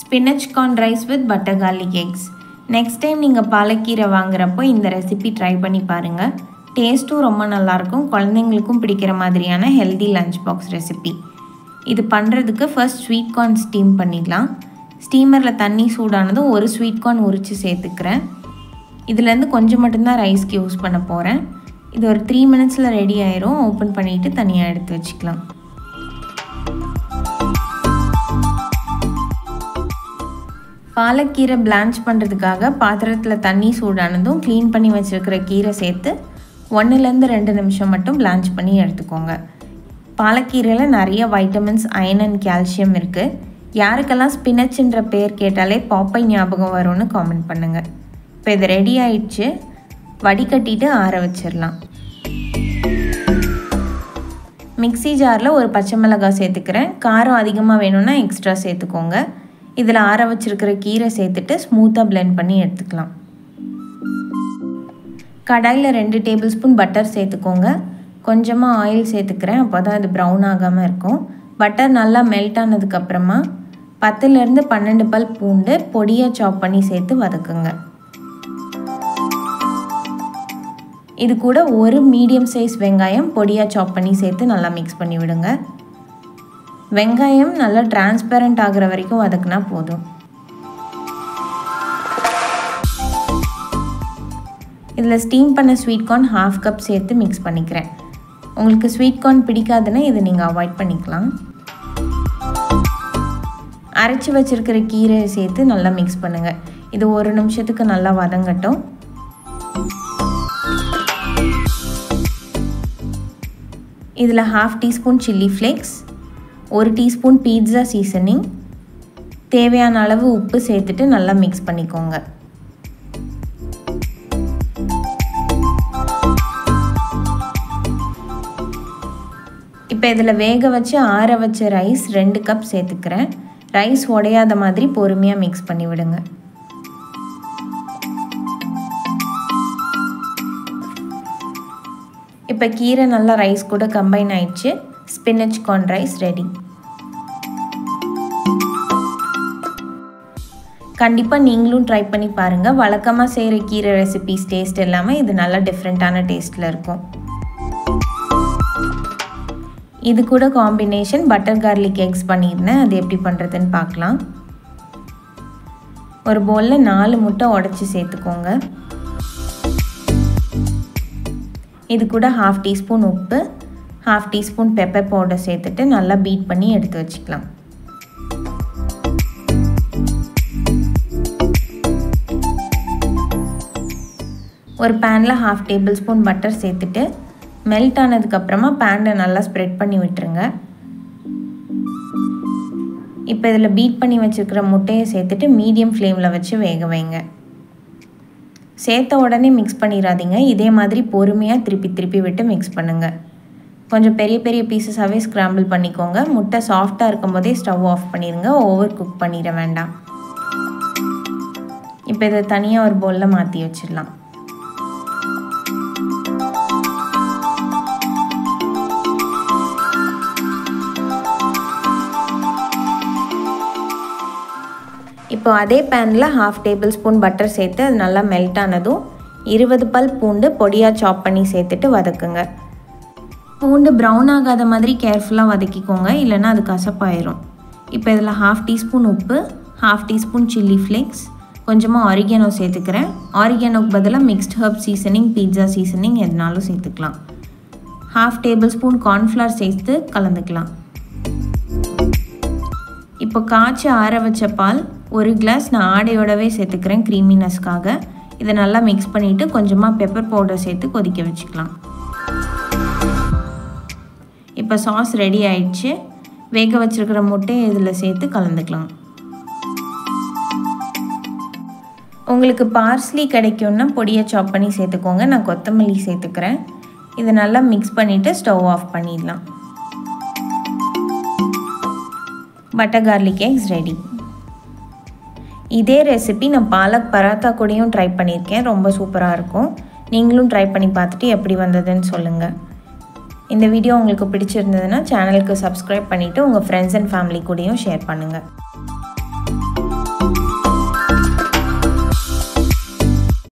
Spinach corn rice with butter garlic eggs. Next time நீங்கள் பாலக்கீரை வாங்குறப்போ இந்த ரெசிபி ட்ரை பண்ணி பாருங்கள். டேஸ்ட்டும் ரொம்ப நல்லாயிருக்கும், குழந்தைங்களுக்கும் பிடிக்கிற மாதிரியான ஹெல்தி லஞ்ச் பாக்ஸ் ரெசிபி. இது பண்ணுறதுக்கு ஃபர்ஸ்ட் ஸ்வீட் கார்ன் ஸ்டீம் பண்ணிடலாம். ஸ்டீமரில் தண்ணி சூடானதும் ஒரு ஸ்வீட் கார்ன் உரித்து சேர்த்துக்கிறேன். இதுலேருந்து கொஞ்சம் மட்டும்தான் ரைஸ்க்கு யூஸ் பண்ண போகிறேன். இது ஒரு 3 minutesல ரெடி ஆயிரும். ஓப்பன் பண்ணிவிட்டு தனியாக எடுத்து வச்சுக்கலாம். பாலக்கீரை பிளான்ச் பண்ணுறதுக்காக பாத்திரத்தில் தண்ணி சூடானதும் க்ளீன் பண்ணி வச்சுருக்கிற கீரை சேர்த்து 1-2 நிமிஷம் மட்டும் பிளான்ச் பண்ணி எடுத்துக்கோங்க. பாலக்கீரையில் நிறைய வைட்டமின்ஸ், அயன் அண்ட் கால்சியம் இருக்குது. யாருக்கெல்லாம் ஸ்பினச்ன்ற பேர் கேட்டாலே பாப்பை ஞாபகம் வரும்னு காமெண்ட் பண்ணுங்கள். இப்போ இது ரெடி ஆயிடுச்சு. வடிகட்டிட்டு ஆற வச்சிடலாம். மிக்ஸி ஜாரில் ஒரு பச்சை மிளகாய் சேர்த்துக்கிறேன். காரம் அதிகமாக வேணும்னா எக்ஸ்ட்ரா சேர்த்துக்கோங்க. இதில் ஆற வச்சிருக்கிற கீரை சேர்த்துட்டு ஸ்மூத்தாக பிளெண்ட் பண்ணி எடுத்துக்கலாம். கடாயில் 2 டேபிள் ஸ்பூன் பட்டர் சேர்த்துக்கோங்க. கொஞ்சமாக ஆயில் சேர்த்துக்கிறேன், அப்போ தான் அது ப்ரௌன் ஆகாமல் இருக்கும். பட்டர் நல்லா மெல்ட் ஆனதுக்கப்புறமா 10-12 பல் பூண்டு பொடியாக சாப் பண்ணி சேர்த்து வதக்குங்க. இது கூட ஒரு மீடியம் சைஸ் வெங்காயம் பொடியாக சாப் பண்ணி சேர்த்து நல்லா மிக்ஸ் பண்ணி விடுங்க. வெங்காயம் நல்லா டிரான்ஸ்பரண்ட் ஆகிற வரைக்கும் வதக்குனா போதும். இதில் ஸ்டீம் பண்ண ஸ்வீட் கார்ன் 1/2 கப் சேர்த்து மிக்ஸ் பண்ணிக்கிறேன். உங்களுக்கு ஸ்வீட் கார்ன் பிடிக்காதுன்னா இதை நீங்கள் அவாய்ட் பண்ணிக்கலாம். அரைச்சி வச்சுருக்கிற கீரையை சேர்த்து நல்லா மிக்ஸ் பண்ணுங்கள். இது 1 நிமிஷத்துக்கு நல்லா வதங்கட்டும். இதில் 1/2 teaspoon chilli flakes, 1 teaspoon pizza seasoning, தேவையான அளவு உப்பு சேர்த்துட்டு நல்லா மிக்ஸ் பண்ணிக்கோங்க. இப்போ இதில் வேக வச்சு ஆற வச்ச ரைஸ் 2 கப் சேர்த்துக்கிறேன். ரைஸ் உடையாத மாதிரி பொறுமையாக மிக்ஸ் பண்ணி விடுங்க. இப்போ கீரை நல்லா ரைஸ் கூட கம்பைன் ஆயிடுச்சு. Spinach corn rice ready. கண்டிப்பாக நீங்களும் ட்ரை பண்ணி பாருங்கள். வழக்கமாக செய்கிற கீரை ரெசிபிஸ் டேஸ்ட் இல்லாமல் இது நல்லா டிஃப்ரெண்ட்டான டேஸ்ட்டில் இருக்கும். இது கூட காம்பினேஷன் பட்டர் கார்லிக் எக்ஸ் பண்ணியிருந்தேன். அது எப்படி பண்ணுறதுன்னு பார்க்கலாம். ஒரு பவுலில் 4 முட்டை உடைச்சி சேர்த்துக்கோங்க. இது கூட 1/2 டீஸ்பூன் உப்பு, 1/2 டீஸ்பூன் பெப்பர் பவுடர் சேர்த்துட்டு நல்லா பீட் பண்ணி எடுத்து வச்சுக்கலாம். ஒரு பேனில் 1/2 டேபிள் ஸ்பூன் பட்டர் சேர்த்துட்டு மெல்ட் ஆனதுக்கப்புறமா பேனை நல்லா ஸ்ப்ரெட் பண்ணி விட்டுருங்க. இப்போ இதில் பீட் பண்ணி வச்சுருக்கிற முட்டையை சேர்த்துட்டு மீடியம் ஃப்ளேமில் வச்சு வேக வைங்க. சேர்த்த உடனே மிக்ஸ் பண்ணிடாதீங்க. இதே மாதிரி பொறுமையாக திருப்பி விட்டு மிக்ஸ் பண்ணுங்கள். கொஞ்சம் பெரிய பெரிய பீசஸாகவே ஸ்க்ராம்பிள் பண்ணிக்கோங்க. முட்டை சாஃப்டாக இருக்கும் போதே ஸ்டவ் ஆஃப் பண்ணிடுங்க. ஓவர் குக் பண்ணிட வேண்டாம். இப்போ இதை தனியாக ஒரு பவுலில் மாற்றி வச்சிடலாம். இப்போ அதே பேனில் 1/2 டேபிள் ஸ்பூன் பட்டர் சேர்த்து அது நல்லா மெல்ட் ஆனதும் 20 பல் பூண்டு பொடியாக சாப் பண்ணி சேர்த்துட்டு வதக்குங்க. பூண்டு ப்ரௌன் ஆகாத மாதிரி கேர்ஃபுல்லாக வதக்கிக்கோங்க, இல்லைன்னா அது கசப்பாயிரும். இப்போ இதில் 1/2 டீஸ்பூன் உப்பு, 1/2 டீஸ்பூன் சில்லி ஃப்ளேக்ஸ், கொஞ்சமாக ஆரிகேனோ சேர்த்துக்கிறேன். ஆரிகேனோக்கு பதிலாக mixed Harb seasoning, pizza seasoning எதுனாலும் சேர்த்துக்கலாம். 1/2 டேபிள் ஸ்பூன் கார்ன்ஃப்ளவர் சேர்த்து கலந்துக்கலாம். இப்போ காய்ச்சி ஆற வச்ச பால் 1 கிளாஸ் நான் ஆடையோடவே சேர்த்துக்கிறேன் க்ரீமினஸ்க்காக. இதை நல்லா மிக்ஸ் பண்ணிவிட்டு கொஞ்சமாக பெப்பர் பவுடர் சேர்த்து கொதிக்க வச்சுக்கலாம். இப்போ சாஸ் ரெடி ஆயிடுச்சு. வேக வச்சுருக்கிற முட்டையை இதில் சேர்த்து கலந்துக்கலாம். உங்களுக்கு பார்ஸ்லி கிடைக்கும்னா பொடியை சாப் பண்ணி சேர்த்துக்கோங்க. நான் கொத்தமல்லி சேர்த்துக்கிறேன். இதை நல்லா மிக்ஸ் பண்ணிவிட்டு ஸ்டவ் ஆஃப் பண்ணிடலாம். Butter garlic X ready. இதே ரெசிபி நான் பாலக் பராத்தா கூடயும் ட்ரை பண்ணியிருக்கேன். ரொம்ப சூப்பராக இருக்கும். நீங்களும் ட்ரை பண்ணி பார்த்துட்டு எப்படி வந்ததுன்னு சொல்லுங்கள். இந்த வீடியோ உங்களுக்கு பிடிச்சிருந்ததுன்னா சேனலுக்கு சப்ஸ்கிரைப் பண்ணிவிட்டு உங்கள் ஃப்ரெண்ட்ஸ் அண்ட் ஃபேமிலி கூடயும் ஷேர் பண்ணுங்கள்.